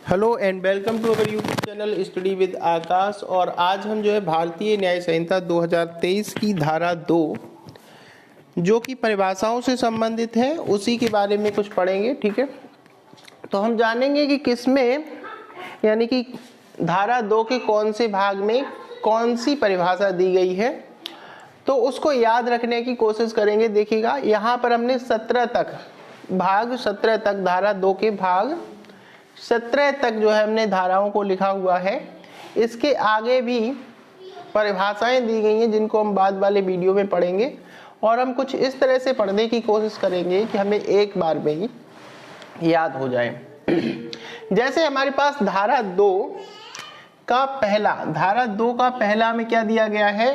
Hello and welcome to our YouTube channel study with Aakash. और आज हम जो है भारतीय न्याय संहिता 2023 की धारा 2 जो कि परिभाषाओं से संबंधित है उसी के बारे में कुछ पढ़ेंगे। ठीक है, तो हम जानेंगे कि किसमें यानी कि धारा 2 के कौन से भाग में कौन सी परिभाषा दी गई है, तो उसको याद रखने की कोशिश करेंगे। देखिएगा यहाँ पर हमने 17 तक धारा 2 के भाग 17 तक जो है हमने धाराओं को लिखा हुआ है। इसके आगे भी परिभाषाएं दी गई हैं जिनको हम बाद वाले वीडियो में पढ़ेंगे, और हम कुछ इस तरह से पढ़ने की कोशिश करेंगे कि हमें एक बार में ही याद हो जाए। जैसे हमारे पास धारा 2 का पहला में क्या दिया गया है,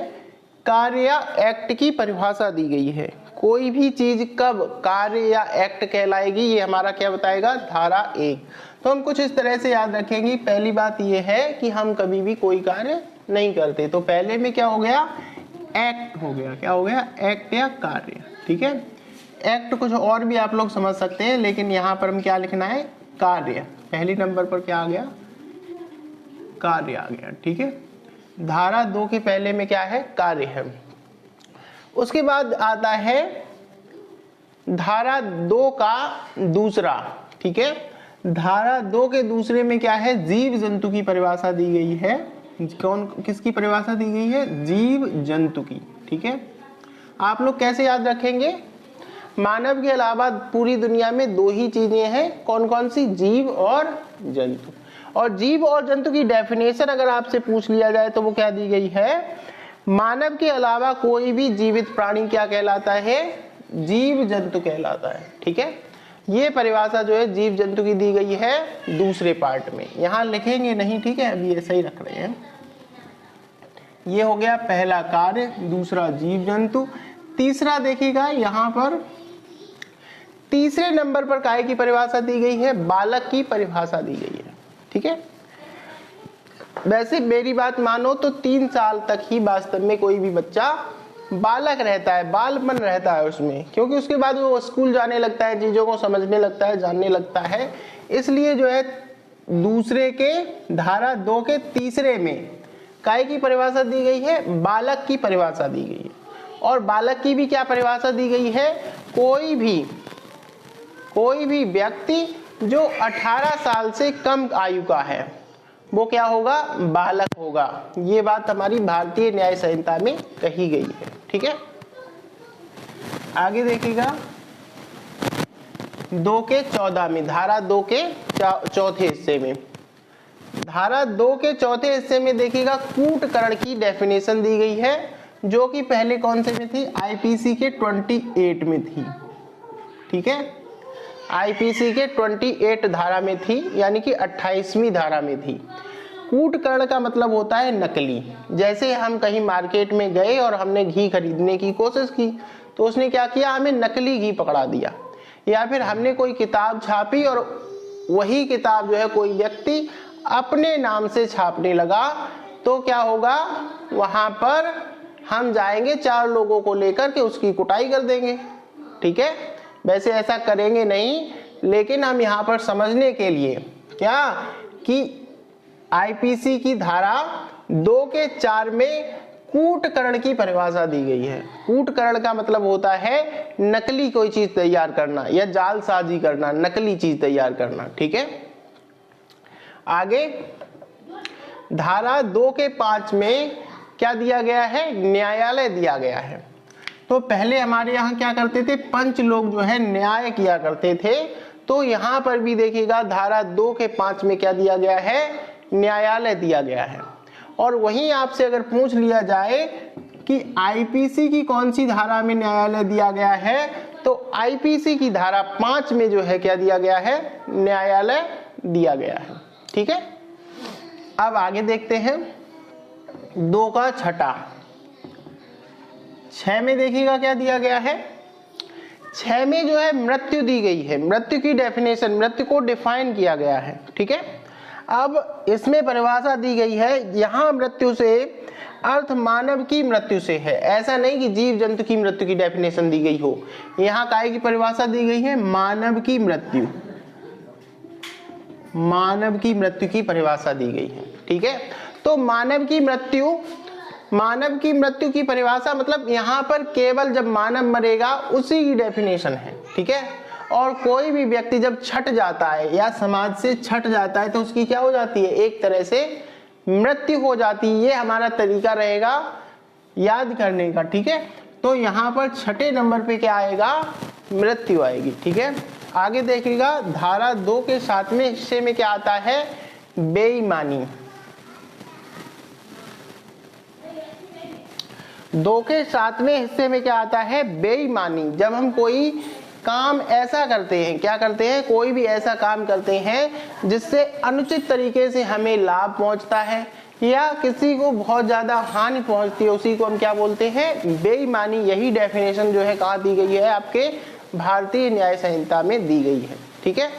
कार्य या एक्ट की परिभाषा दी गई है। कोई भी चीज कब कार्य या एक्ट कहलाएगी ये हमारा क्या बताएगा, धारा 1। तो हम कुछ इस तरह से याद रखेंगे। पहली बात ये है कि हम कभी भी कोई कार्य नहीं करते, तो पहले में क्या हो गया, एक्ट हो गया। क्या हो गया, एक्ट या कार्य। ठीक है, एक्ट कुछ और भी आप लोग समझ सकते हैं, लेकिन यहाँ पर हम क्या लिखना है, कार्य। पहली नंबर पर क्या आ गया, कार्य आ गया। ठीक है, धारा 2 के पहले में क्या है, कार्य है। उसके बाद आता है धारा 2 का दूसरा। ठीक है, धारा 2 के दूसरे में क्या है, जीव जंतु की परिभाषा दी गई है। किसकी परिभाषा दी गई है, जीव जंतु की। ठीक है, आप लोग कैसे याद रखेंगे, मानव के अलावा पूरी दुनिया में 2 ही चीजें हैं, कौन कौन सी, जीव और जंतु। और जीव और जंतु की डेफिनेशन अगर आपसे पूछ लिया जाए तो वो क्या दी गई है, मानव के अलावा कोई भी जीवित प्राणी क्या कहलाता है, जीव जंतु कहलाता है। ठीक है, ये परिभाषा जो है जीव जंतु की दी गई है दूसरे पार्ट में, यहां लिखेंगे नहीं। ठीक है, अभी ऐसा ही रख रहे हैं। ये हो गया पहला कार्य, दूसरा जीव जंतु। तीसरा देखिएगा यहाँ पर तीसरे नंबर पर काय की परिभाषा दी गई है, बालक की परिभाषा दी गई है। ठीक है, वैसे मेरी बात मानो तो 3 साल तक ही वास्तव में कोई भी बच्चा बालक रहता है, बालपन रहता है उसमें, क्योंकि उसके बाद वो स्कूल जाने लगता है, चीजों को समझने लगता है, जानने लगता है। इसलिए जो है दूसरे के धारा 2 के तीसरे में काय की परिभाषा दी गई है, बालक की परिभाषा दी गई है। और बालक की भी क्या परिभाषा दी गई है, कोई भी व्यक्ति जो 18 साल से कम आयु का है वो क्या होगा, बालक होगा। ये बात हमारी भारतीय न्याय संहिता में कही गई है। ठीक है, आगे देखिएगा 2 के 14 में, धारा 2 के चौथे हिस्से में, धारा 2 के चौथे हिस्से में देखिएगा कूटकरण की डेफिनेशन दी गई है, जो कि पहले कौन से में थी, आईपीसी के 28 में थी। ठीक है, आईपीसी के 28 धारा में थी, यानी कि 28वीं धारा में थी। कूटकरण का मतलब होता है नकली। जैसे हम कहीं मार्केट में गए और हमने घी खरीदने की कोशिश की, तो उसने क्या किया, हमें नकली घी पकड़ा दिया। या फिर हमने कोई किताब छापी और वही किताब जो है कोई व्यक्ति अपने नाम से छापने लगा, तो क्या होगा, वहां पर हम जाएंगे 4 लोगों को लेकर के उसकी कुटाई कर देंगे। ठीक है, वैसे ऐसा करेंगे नहीं, लेकिन हम यहाँ पर समझने के लिए क्या कि आईपीसी की धारा 2 के 4 में कूटकरण की परिभाषा दी गई है। कूटकरण का मतलब होता है नकली कोई चीज तैयार करना या जालसाजी करना, नकली चीज तैयार करना। ठीक है, आगे धारा 2 के 5 में क्या दिया गया है, न्यायालय दिया गया है। तो पहले हमारे यहाँ क्या करते थे, पंच लोग जो है न्याय किया करते थे। तो यहाँ पर भी देखिएगा धारा 2 के 5 में क्या दिया गया है, न्यायालय दिया गया है। और वहीं आपसे अगर पूछ लिया जाए कि आईपीसी की कौन सी धारा में न्यायालय दिया गया है, तो आईपीसी की धारा 5 में जो है क्या दिया गया है, न्यायालय दिया गया है। ठीक है, अब आगे देखते हैं 2 का 6 में देखिएगा क्या दिया गया है, 6 में जो है मृत्यु दी गई है। मृत्यु की डेफिनेशन, मृत्यु को डिफाइन किया गया है। ठीक है, अब इसमें परिभाषा दी गई है, यहां मृत्यु से अर्थ मानव की मृत्यु से है। ऐसा नहीं कि जीव जंतु की मृत्यु की डेफिनेशन दी गई हो, यहाँ काय की परिभाषा दी गई है, मानव की मृत्यु। मानव की मृत्यु की परिभाषा दी गई है। ठीक है, तो मानव की मृत्यु की परिभाषा मतलब यहाँ पर केवल जब मानव मरेगा उसी की डेफिनेशन है। ठीक है, और कोई भी व्यक्ति जब छट जाता है या समाज से छट जाता है तो उसकी क्या हो जाती है, एक तरह से मृत्यु हो जाती है। ये हमारा तरीका रहेगा याद करने का। ठीक है, तो यहाँ पर छठे नंबर पे क्या आएगा, मृत्यु आएगी। ठीक है, आगे देखिएगा धारा 2 के 7वें हिस्से में क्या आता है, बेईमानी। 2 के 7वें हिस्से में क्या आता है, बेईमानी। जब हम कोई काम ऐसा करते हैं, क्या करते हैं, कोई भी ऐसा काम करते हैं जिससे अनुचित तरीके से हमें लाभ पहुंचता है या किसी को बहुत ज्यादा हानि पहुंचती है, उसी को हम क्या बोलते हैं, बेईमानी। यही डेफिनेशन जो है कहाँ दी गई है, आपके भारतीय न्याय संहिता में दी गई है। ठीक है,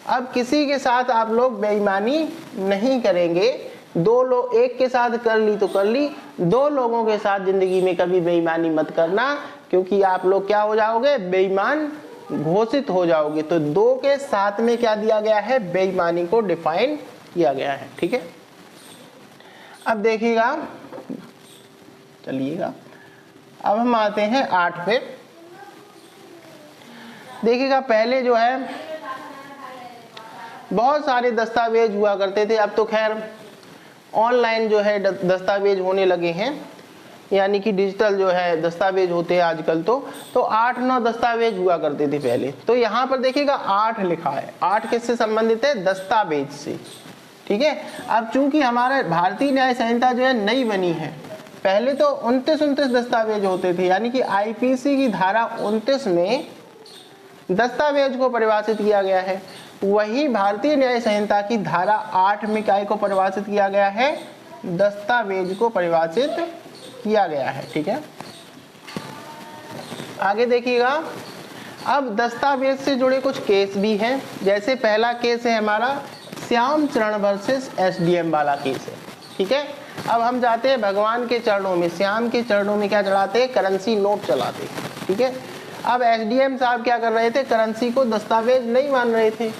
अब किसी के साथ आप लोग बेईमानी नहीं करेंगे। दो लोग, एक के साथ कर ली तो कर ली, 2 लोगों के साथ जिंदगी में कभी बेईमानी मत करना, क्योंकि आप लोग क्या हो जाओगे, बेईमान घोषित हो जाओगे। तो 2 के 7 में क्या दिया गया है, बेईमानी को डिफाइन किया गया है। ठीक है, अब देखिएगा, चलिएगा अब हम आते हैं 8 पे। देखिएगा पहले जो है बहुत सारे दस्तावेज हुआ करते थे, अब तो खैर ऑनलाइन जो है दस्तावेज होने लगे हैं, यानी कि डिजिटल जो है दस्तावेज होते हैं आजकल। तो 8-9 दस्तावेज हुआ करते थे पहले। तो यहाँ पर देखिएगा 8 लिखा है, 8 किससे संबंधित है, दस्तावेज से। ठीक है, अब चूंकि हमारा भारतीय न्याय संहिता जो है नई बनी है, पहले तो 29 दस्तावेज होते थे, यानी कि आईपीसी की धारा 29 में दस्तावेज को परिभाषित किया गया है। वही भारतीय न्याय संहिता की धारा 8 में क्या को परिभाषित किया गया है, दस्तावेज को परिभाषित किया गया है। ठीक है, आगे देखिएगा, अब दस्तावेज से जुड़े कुछ केस भी हैं। जैसे पहला केस है हमारा श्याम चरण वर्सेस एसडीएम वाला केस है। ठीक है, अब हम जाते हैं भगवान के चरणों में, श्याम के चरणों में क्या चढ़ाते हैं, करेंसी नोट चलाते हैं। ठीक है, अब एसडीएम साहब क्या कर रहे थे, करेंसी को दस्तावेज नहीं मान रहे थे,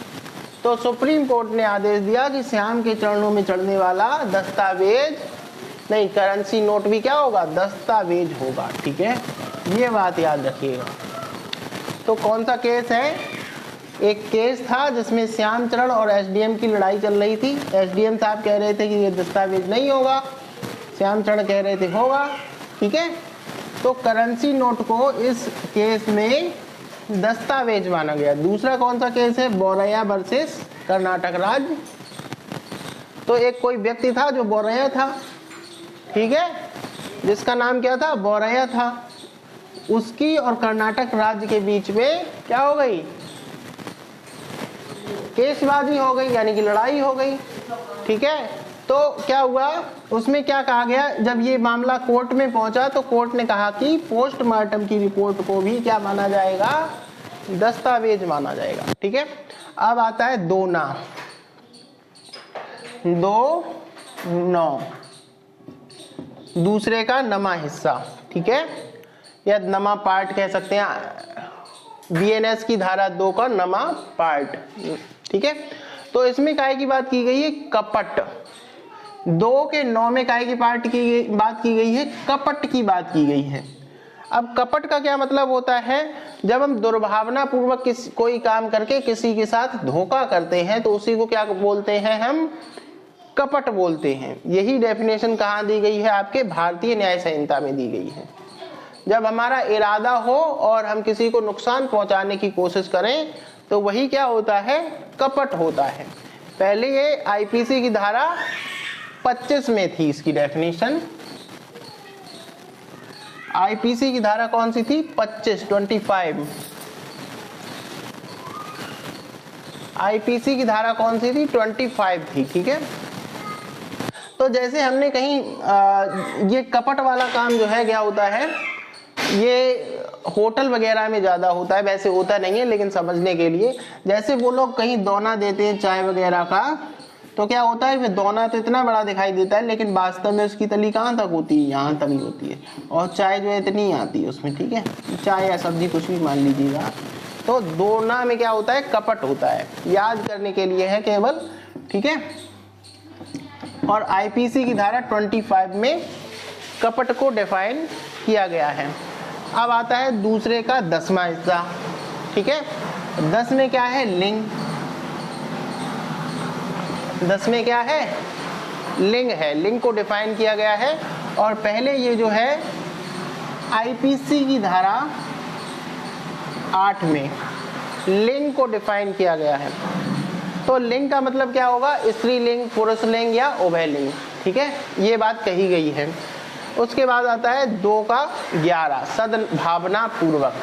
तो सुप्रीम कोर्ट ने आदेश दिया कि श्याम के चरणों में चढ़ने वाला दस्तावेज नहीं, करेंसी नोट भी क्या होगा, दस्तावेज होगा। ठीक है, ये बात याद रखिएगा। तो कौन सा केस है, एक केस था जिसमें श्याम चरण और एसडीएम की लड़ाई चल रही थी। एसडीएम साहब कह रहे थे कि ये दस्तावेज नहीं होगा, श्याम चरण कह रहे थे होगा। ठीक है, तो करेंसी नोट को इस केस में दस्तावेज माना गया। दूसरा कौन सा केस है, बोरैया वर्सेस कर्नाटक राज्य। तो एक कोई व्यक्ति था जो बोरैया था, ठीक है, जिसका नाम क्या था, बोरैया था, उसकी और कर्नाटक राज्य के बीच में क्या हो गई, केसबाजी हो गई, यानी कि लड़ाई हो गई। ठीक है, तो क्या हुआ, उसमें क्या कहा गया, जब ये मामला कोर्ट में पहुंचा तो कोर्ट ने कहा कि पोस्टमार्टम की रिपोर्ट को भी क्या माना जाएगा, दस्तावेज माना जाएगा। ठीक है, अब आता है 2-9 दूसरे का नमा हिस्सा। ठीक है, या नमा पार्ट कह सकते हैं, बीएनएस की धारा 2 का नमा पार्ट। ठीक है, तो इसमें काय की बात की गई है, कपट। 2 के 9 में काय की बात की गई है, कपट की बात की गई है। अब कपट का क्या मतलब होता है, जब हम दुर्भावना पूर्वक कोई काम करके किसी के साथ धोखा करते हैं तो उसी को क्या बोलते हैं, हम कपट बोलते हैं। यही डेफिनेशन कहाँ दी गई है, आपके भारतीय न्याय संहिता में दी गई है। जब हमारा इरादा हो और हम किसी को नुकसान पहुंचाने की कोशिश करें तो वही क्या होता है, कपट होता है। पहले ये आईपीसी की धारा 25 में थी इसकी डेफिनेशन। आईपीसी की धारा कौन सी थी, 25। आईपीसी की धारा कौन सी थी, 25 थी। ठीक है, तो जैसे हमने कहीं ये कपट वाला काम जो है क्या होता है, ये होटल वगैरह में ज्यादा होता है, वैसे होता नहीं है लेकिन समझने के लिए, जैसे वो लोग कहीं दोना देते हैं चाय वगैरह का, तो क्या होता है, दोना तो इतना बड़ा दिखाई देता है लेकिन वास्तव में उसकी तली कहाँ तक होती है, यहाँ तक ही होती है, और चाय जो है इतनी आती है उसमें। ठीक है, चाय या सब्जी कुछ भी मान लीजिएगा। तो दोना में क्या होता है, कपट होता है। याद करने के लिए है केवल, ठीक है। और आईपीसी की धारा 25 में कपट को डिफाइन किया गया है। अब आता है दूसरे का 10वां हिस्सा, ठीक है। 10 में क्या है? लिंग। 10 में क्या है? लिंग है। लिंग को डिफाइन किया गया है। और पहले ये जो है आईपीसी की धारा 8 में लिंग को डिफाइन किया गया है। तो लिंग का मतलब क्या होगा? स्त्रीलिंग, पुरुष लिंग या उभय लिंग, ठीक है, ये बात कही गई है। उसके बाद आता है 2 का 11 सद्भावना पूर्वक।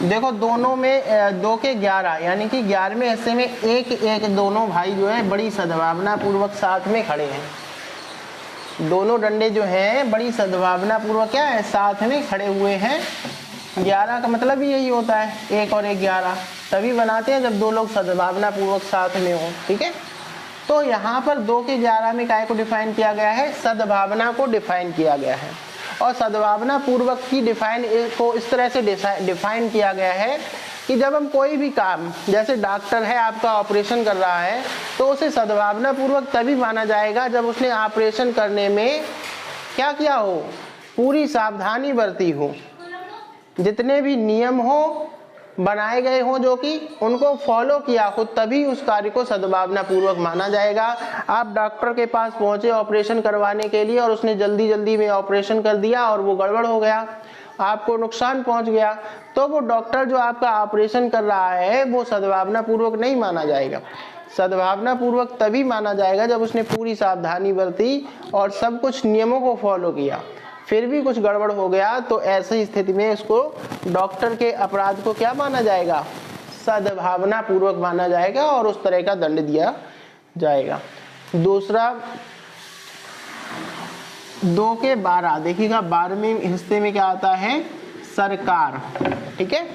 देखो दोनों में 2 के 11 यानी कि 11वें हिस्से में एक एक दोनों भाई जो है बड़ी सद्भावना पूर्वक साथ में खड़े हैं। दोनों डंडे जो हैं बड़ी सद्भावना पूर्वक क्या है? साथ में खड़े हुए हैं। 11 का मतलब भी यही होता है, 1 और 1 11 तभी बनाते हैं जब दो लोग सद्भावना पूर्वक साथ में हो, ठीक है। तो यहाँ पर 2 के 11 में काय को डिफाइन किया गया है? सद्भावना को डिफाइन किया गया है। और सद्भावना पूर्वक की डिफाइन को इस तरह से डिफाइन किया गया है कि जब हम कोई भी काम, जैसे डॉक्टर है आपका ऑपरेशन कर रहा है, तो उसे सद्भावना पूर्वक तभी माना जाएगा जब उसने ऑपरेशन करने में क्या किया हो? पूरी सावधानी बरती हो, जितने भी नियम हो बनाए गए हों जो कि उनको फॉलो किया हो, तभी उस कार्य को सद्भावना पूर्वक माना जाएगा। आप डॉक्टर के पास पहुंचे ऑपरेशन करवाने के लिए और उसने जल्दी जल्दी में ऑपरेशन कर दिया और वो गड़बड़ हो गया, आपको नुकसान पहुंच गया, तो वो डॉक्टर जो आपका ऑपरेशन कर रहा है वो सद्भावना पूर्वक नहीं माना जाएगा। सद्भावना पूर्वक तभी माना जाएगा जब उसने पूरी सावधानी बरती और सब कुछ नियमों को फॉलो किया। फिर भी कुछ गड़बड़ हो गया तो ऐसी स्थिति में उसको डॉक्टर के अपराध को क्या माना जाएगा? सद्भावना पूर्वक माना जाएगा और उस तरह का दंड दिया जाएगा। दूसरा 2 के 12 देखिएगा, 12वें हिस्से में क्या आता है? सरकार, ठीक है।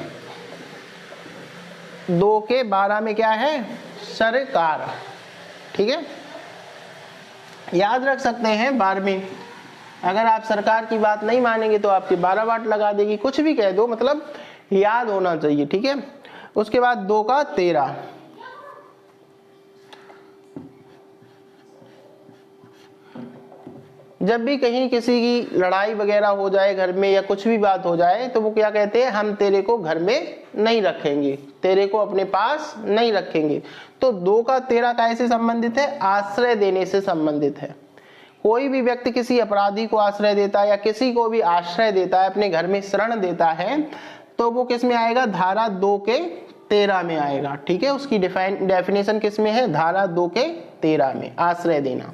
2 के 12 में क्या है? सरकार, ठीक है। याद रख सकते हैं 12वीं, अगर आप सरकार की बात नहीं मानेंगे तो आपके 12 वाट लगा देगी, कुछ भी कह दो, मतलब याद होना चाहिए, ठीक है। उसके बाद 2 का 13 जब भी कहीं किसी की लड़ाई वगैरह हो जाए घर में या कुछ भी बात हो जाए तो वो क्या कहते हैं? हम तेरे को घर में नहीं रखेंगे, तेरे को अपने पास नहीं रखेंगे। तो 2 का 13 कैसे संबंधित है? आश्रय देने से संबंधित है। कोई भी व्यक्ति किसी अपराधी को आश्रय देता है या किसी को भी आश्रय देता है, अपने घर में शरण देता है, तो वो किस में आएगा? धारा 2 के 13 में आएगा, ठीक है। उसकी डेफिनेशन किस में है? धारा 2 के 13 में, आश्रय देना।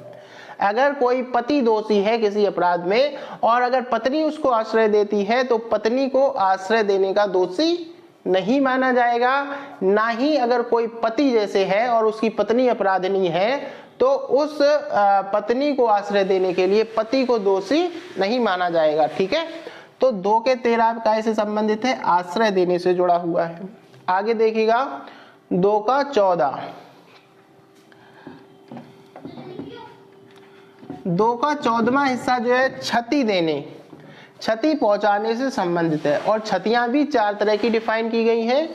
अगर कोई पति दोषी है किसी अपराध में और अगर पत्नी उसको आश्रय देती है तो पत्नी को आश्रय देने का दोषी नहीं माना जाएगा। ना ही अगर कोई पति जैसे है और उसकी पत्नी अपराधिनी है तो उस पत्नी को आश्रय देने के लिए पति को दोषी नहीं माना जाएगा, ठीक है। तो 2 के 13 कैसे संबंधित है? आश्रय देने से जुड़ा हुआ है। आगे देखिएगा 2 का 14 2 का 14वां हिस्सा जो है क्षति देने, क्षति पहुंचाने से संबंधित है। और क्षतियां भी 4 तरह की डिफाइन की गई हैं: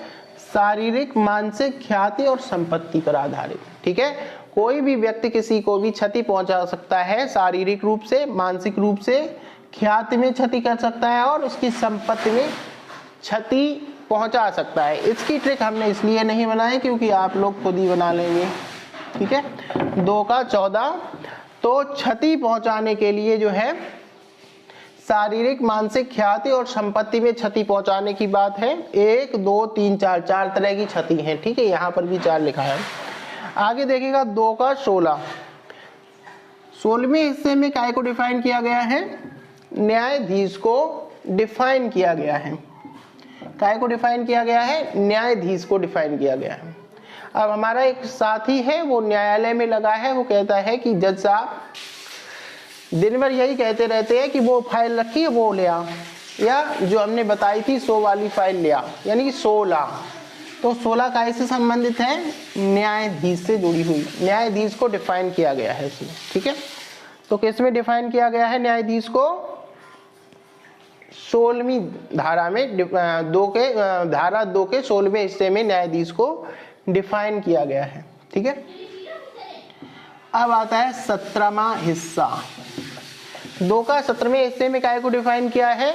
शारीरिक, मानसिक, ख्याति और संपत्ति पर आधारित, ठीक है। कोई भी व्यक्ति किसी को भी क्षति पहुंचा सकता है, शारीरिक रूप से, मानसिक रूप से, ख्याति में क्षति कर सकता है और उसकी संपत्ति में क्षति पहुंचा सकता है। इसकी ट्रिक हमने इसलिए नहीं बनाई क्योंकि आप लोग खुद ही बना लेंगे, ठीक है। 2 का 14 तो क्षति पहुंचाने के लिए जो है शारीरिक, मानसिक, ख्याति और संपत्ति में क्षति पहुंचाने की बात है। 1 2 3 4 तरह की क्षति है, ठीक है। यहाँ पर भी 4 लिखा है। आगे देखिएगा 2 का 16 16वें हिस्से में काय को डिफाइन किया गया है? न्यायाधीश को डिफाइन किया गया है। काय को डिफाइन किया गया है? न्यायाधीश को डिफाइन किया गया है। अब हमारा एक साथी है, वो न्यायालय में लगा है, वो कहता है कि जज साहब दिन भर यही कहते रहते हैं कि वो फाइल रखी है वो ले आ, या जो हमने बताई थी 100 वाली फाइल ले आ, यानी कि 16। तो 16 काय से संबंधित है? न्यायाधीश से जुड़ी हुई। न्यायाधीश को डिफाइन किया गया है इसमें, ठीक है। तो किस में डिफाइन किया गया है न्यायाधीश को? 16वीं धारा में धारा 2 के 16वें हिस्से में न्यायाधीश को डिफाइन किया गया है। ठीक है, अब आता है 17वां हिस्सा। 2 का 17वें हिस्से में काय को डिफाइन किया है?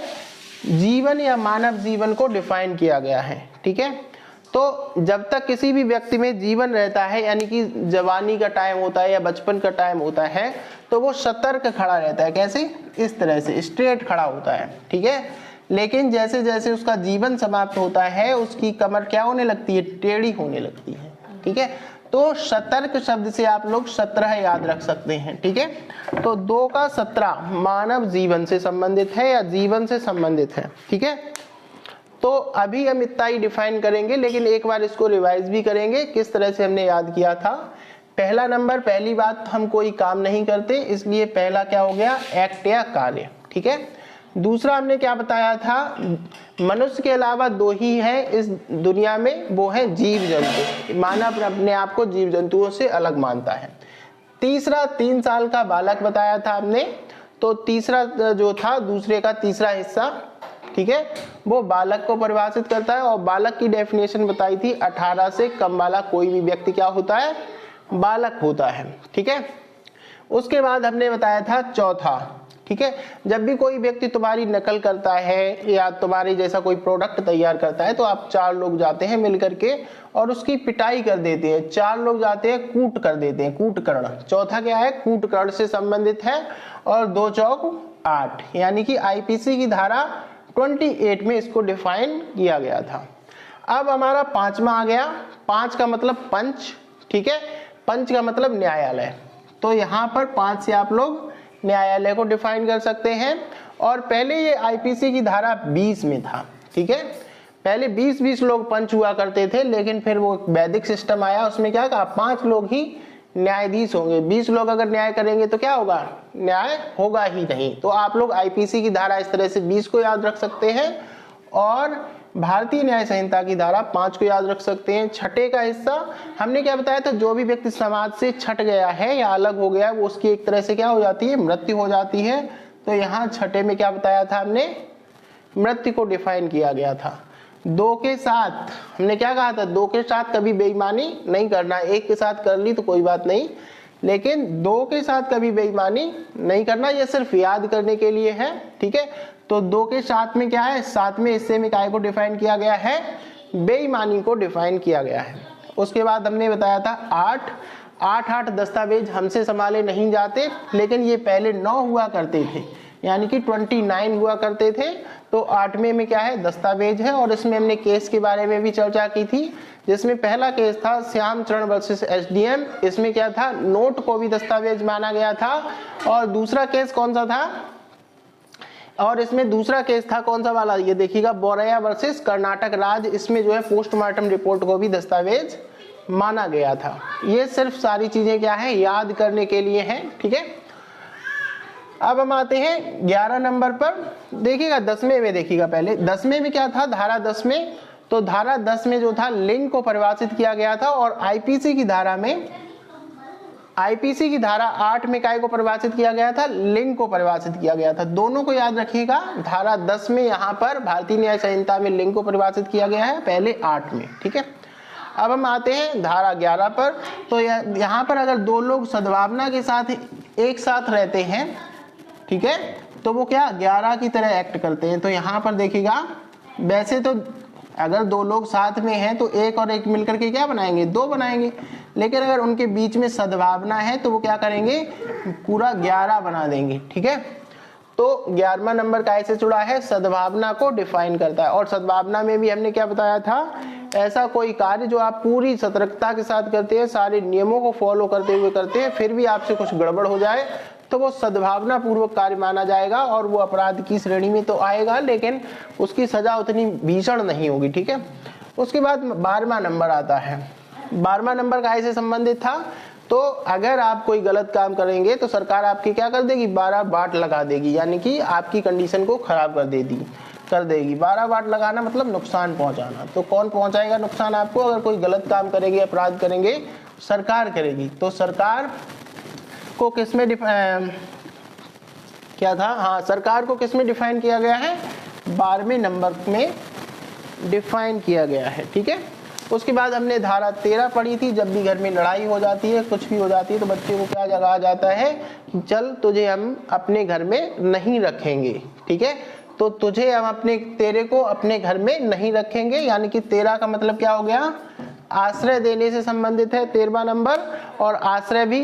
जीवन या मानव जीवन को डिफाइन किया गया है। ठीक है, तो जब तक किसी भी व्यक्ति में जीवन रहता है, यानी कि जवानी का टाइम होता है या बचपन का टाइम होता है, तो वो सतर्क खड़ा रहता है। कैसे? इस तरह से स्ट्रेट खड़ा होता है। ठीक है, लेकिन जैसे जैसे उसका जीवन समाप्त होता है उसकी कमर क्या होने लगती है? टेढ़ी होने लगती है। ठीक है, तो सतर्क शब्द से आप लोग 17 याद रख सकते हैं। ठीक है, तो 2 का 17 मानव जीवन से संबंधित है या जीवन से संबंधित है। ठीक है, तो अभी हम इतना ही डिफाइन करेंगे, लेकिन एक बार इसको रिवाइज भी करेंगे किस तरह से हमने याद किया था। पहला नंबर, पहली बात, हम कोई काम नहीं करते, इसलिए पहला क्या हो गया? एक्ट या कार्य। ठीक है, दूसरा हमने क्या बताया था? मनुष्य के अलावा 2 ही है इस दुनिया में, वो है जीव जंतु। मानव अपने आप को जीव जंतुओं से अलग मानता है। तीसरा 3 साल का बालक बताया था हमने, तो तीसरा जो था दूसरे का तीसरा हिस्सा, ठीक है, वो बालक को परिभाषित करता है और बालक की डेफिनेशन बताई थी 18 से कम वाला कोई भी व्यक्ति क्या होता है? बालक होता है। ठीक है, उसके बाद हमने बताया था चौथा। ठीक है, जब भी कोई व्यक्ति तुम्हारी नकल करता है या तुम्हारी जैसा कोई प्रोडक्ट तैयार करता है, तो आप 4 लोग जाते हैं मिलकर के और उसकी पिटाई कर देते हैं। 4 लोग जाते हैं, कूट कर देते हैं, कूटकर्ण। चौथा क्या है? कूटकर्ण से संबंधित है और 2 चौक 8, यानी कि आईपीसी की धारा 28 में इसको डिफाइन किया गया था। अब हमारा 5वां आ गया। 5 का मतलब पंच। ठीक है, पंच का मतलब न्यायालय। तो यहाँ पर 5 से आप लोग न्यायालय को डिफाइन कर सकते हैं। और पहले ये आईपीसी की धारा 20 में था। ठीक है, पहले 20-20 लोग पंच हुआ करते थे, लेकिन फिर वो वैदिक सिस्टम आया, उसमें क्या कहा? 5 लोग ही न्यायाधीश होंगे। 20 लोग अगर न्याय करेंगे तो क्या होगा? न्याय होगा ही नहीं। तो आप लोग आईपीसी की धारा इस तरह से 20 को याद रख सकते हैं और भारतीय न्याय संहिता की धारा 5 को याद रख सकते हैं। छठे का हिस्सा हमने क्या बताया था? जो भी व्यक्ति समाज से छट गया है या अलग हो गया है, वो उसकी एक तरह से क्या हो जाती है? मृत्यु हो जाती है। तो यहाँ छठे में क्या बताया था हमने? मृत्यु को डिफाइन किया गया था। 2 के साथ हमने क्या कहा था? 2 के साथ कभी बेईमानी नहीं करना। 1 के साथ कर ली तो कोई बात नहीं, लेकिन 2 के साथ कभी बेईमानी नहीं करना। ये सिर्फ याद करने के लिए है। ठीक है, तो 2 के साथ में क्या है? 7वें हिस्से में काय को डिफाइन किया गया है? बेईमानी को डिफाइन किया गया है। उसके बाद हमने बताया था 8 दस्तावेज हमसे संभाले नहीं जाते, लेकिन ये पहले 9 हुआ करते थे, यानी कि 29 हुआ करते थे। तो 8वें में क्या है? दस्तावेज है। और इसमें हमने केस के बारे में भी चर्चा की थी, जिसमें पहला केस था श्याम चरण वर्सेस एसडीएम। इसमें क्या था? नोट को भी दस्तावेज माना गया था। और दूसरा केस कौन सा था? और इसमें दूसरा केस था कौन सा वाला? ये देखिएगा, बोरैया वर्सेस कर्नाटक राज्य। इसमें जो है पोस्टमार्टम रिपोर्ट को भी दस्तावेज माना गया था। ये सिर्फ सारी चीजें क्या है? याद करने के लिए हैं। ठीक है, अब हम आते हैं 11 नंबर पर। देखिएगा 10वें में, देखिएगा पहले 10वें में क्या था? धारा 10 में, तो धारा 10 में जो था लिंग को परिभाषित किया गया था। और आईपीसी की धारा में, आईपीसी की धारा 8 में काय को परिभाषित किया गया था? लिंग को परिभाषित किया गया था। दोनों को याद रखिएगा। धारा 10 में यहाँ पर भारतीय न्याय संहिता में लिंग को परिभाषित किया गया है, पहले 8 में। ठीक है, अब हम आते हैं धारा 11 पर। तो यहाँ पर अगर 2 लोग सद्भावना के साथ एक साथ रहते हैं, ठीक है, तो वो क्या? 11 की तरह एक्ट करते हैं। तो यहाँ पर देखिएगा, वैसे तो अगर 2 लोग साथ में हैं तो 1 और 1 मिलकर के क्या बनाएंगे? 2 बनाएंगे। लेकिन अगर उनके बीच में सद्भावना है तो वो क्या करेंगे? पूरा 11 बना देंगे। ठीक है, तो 11वां नंबर कैसे जुड़ा है? सद्भावना को डिफाइन करता है। और सद्भावना में भी हमने क्या बताया था? ऐसा कोई कार्य जो आप पूरी सतर्कता के साथ करते हैं, सारे नियमों को फॉलो करते हुए करते हैं, फिर भी आपसे कुछ गड़बड़ हो जाए तो वो सद्भावना पूर्वक कार्य माना जाएगा और वो अपराध की श्रेणी में तो आएगा, लेकिन उसकी सजा उतनी भीषण नहीं होगी। ठीक है, उसके बाद 12वां नंबर आता है। 12वां नंबर कैसे संबंधित था? तो अगर आप कोई गलत काम करेंगे तो सरकार आपकी क्या कर देगी? 12 वाट लगा देगी, यानी कि आपकी कंडीशन को खराब कर देगी। 12 वाट लगाना मतलब नुकसान पहुंचाना। तो कौन पहुंचाएगा नुकसान आपको? अगर कोई गलत काम करेंगे, अपराध करेंगे, सरकार करेगी। तो सरकार को किसमें क्या था? हाँ, सरकार को किसमें डिफाइन किया गया है? 12वें नंबर में डिफाइन किया गया है। ठीक है, उसके बाद हमने धारा 13 पढ़ी थी। जब भी घर में लड़ाई हो जाती है, कुछ भी हो जाती है, तो बच्चे को क्या जगह जाता है कि चल तुझे हम अपने घर में नहीं रखेंगे। ठीक है, तो तुझे हम तेरे को अपने घर में नहीं रखेंगे, यानी कि 13 का मतलब क्या हो गया, आश्रय देने से संबंधित है 13वां नंबर। और आश्रय भी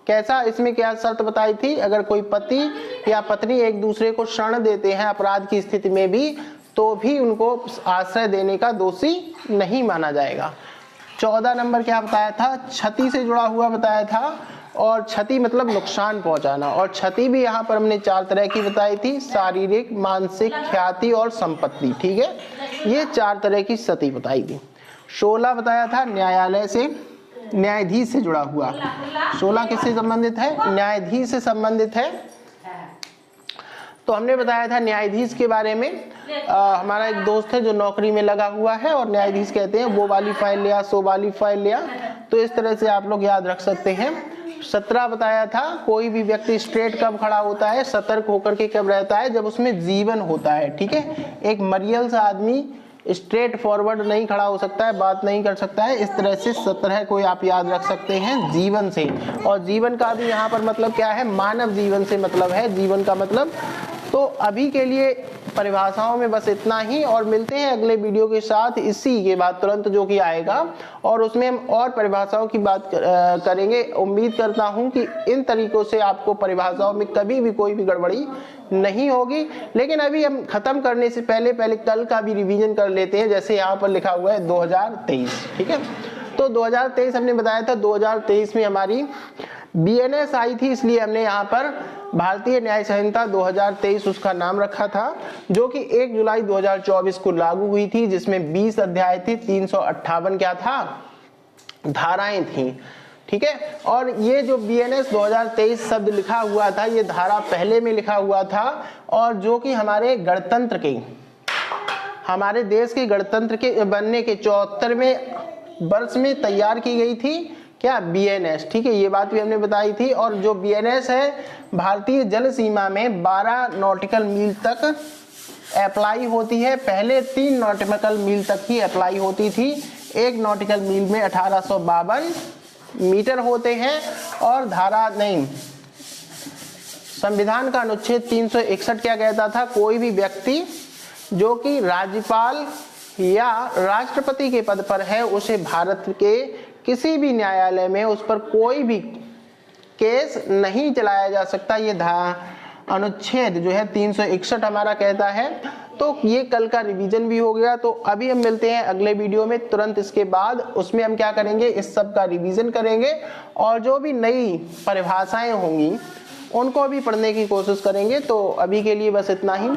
कैसा, इसमें क्या शर्त बताई थी, अगर कोई पति या पत्नी एक दूसरे को शरण देते हैं अपराध की स्थिति में भी, तो भी उनको आश्रय देने का दोषी नहीं माना जाएगा। 14 नंबर क्या बताया था, क्षति से जुड़ा हुआ बताया था, और क्षति मतलब नुकसान पहुंचाना। और क्षति भी यहाँ पर हमने 4 तरह की बताई थी, शारीरिक, मानसिक, ख्याति और संपत्ति। ठीक है, ये 4 तरह की क्षति बताई थी। 16 बताया था न्यायालय से, न्यायाधीश से जुड़ा हुआ। 16 किससे संबंधित है, न्यायाधीश से संबंधित है। तो हमने बताया था न्यायाधीश के बारे में, हमारा एक दोस्त है जो नौकरी में लगा हुआ है, और न्यायाधीश कहते हैं वो वाली फाइल लिया, सो वाली फाइल लिया। तो इस तरह से आप लोग याद रख सकते हैं। 17 बताया था कोई भी व्यक्ति स्ट्रेट कब खड़ा होता है, सतर्क होकर के कब रहता है, जब उसमें जीवन होता है। ठीक है, एक मरियल सा आदमी स्ट्रेट फॉरवर्ड नहीं खड़ा हो सकता है, बात नहीं कर सकता है। इस तरह से 17 को आप याद रख सकते हैं जीवन से। और जीवन का भी यहाँ पर मतलब क्या है, मानव जीवन से मतलब है, जीवन का मतलब। तो अभी के लिए परिभाषाओं में बस इतना ही, और मिलते हैं अगले वीडियो के साथ इसी के बाद तुरंत जो कि आएगा, और उसमें हम और परिभाषाओं की बात करेंगे। उम्मीद करता हूं कि इन तरीकों से आपको परिभाषाओं में कभी भी कोई भी गड़बड़ी नहीं होगी। लेकिन अभी हम खत्म करने से पहले कल का भी रिवीजन कर लेते हैं। जैसे यहाँ पर लिखा हुआ है 2023। ठीक है, तो 2023 हमने बताया था, 2023 में हमारी BNS आई थी, इसलिए हमने यहाँ पर भारतीय न्याय संहिता 2023 उसका नाम रखा था, जो कि 1 जुलाई 2024 को लागू हुई थी, जिसमें 20 अध्याय थे, 358 क्या था, धाराएं थी। ठीक है, और ये जो BNS 2023 शब्द लिखा हुआ था, ये धारा पहले में लिखा हुआ था, और जो कि हमारे गणतंत्र के, हमारे देश के गणतंत्र के बनने के 74वें वर्ष में तैयार की गई थी, क्या, BNS। ठीक है, ये बात भी हमने बताई थी। और जो BNS है भारतीय जल सीमा में 12 नॉटिकल मील तक अप्लाई होती है। पहले 3 नॉटिकल मील तक ही अप्लाई होती थी। 1 नॉटिकल मील में 1852 मीटर होते हैं। और संविधान का अनुच्छेद 361 क्या कहता था, कोई भी व्यक्ति जो कि राज्यपाल या राष्ट्रपति के पद पर है, उसे भारत के किसी भी न्यायालय में उस पर कोई भी केस नहीं चलाया जा सकता। ये अनुच्छेद जो है 361 हमारा कहता है। तो ये कल का रिवीजन भी हो गया। तो अभी हम मिलते हैं अगले वीडियो में तुरंत इसके बाद, उसमें हम क्या करेंगे, इस सब का रिवीजन करेंगे, और जो भी नई परिभाषाएं होंगी उनको भी पढ़ने की कोशिश करेंगे। तो अभी के लिए बस इतना ही।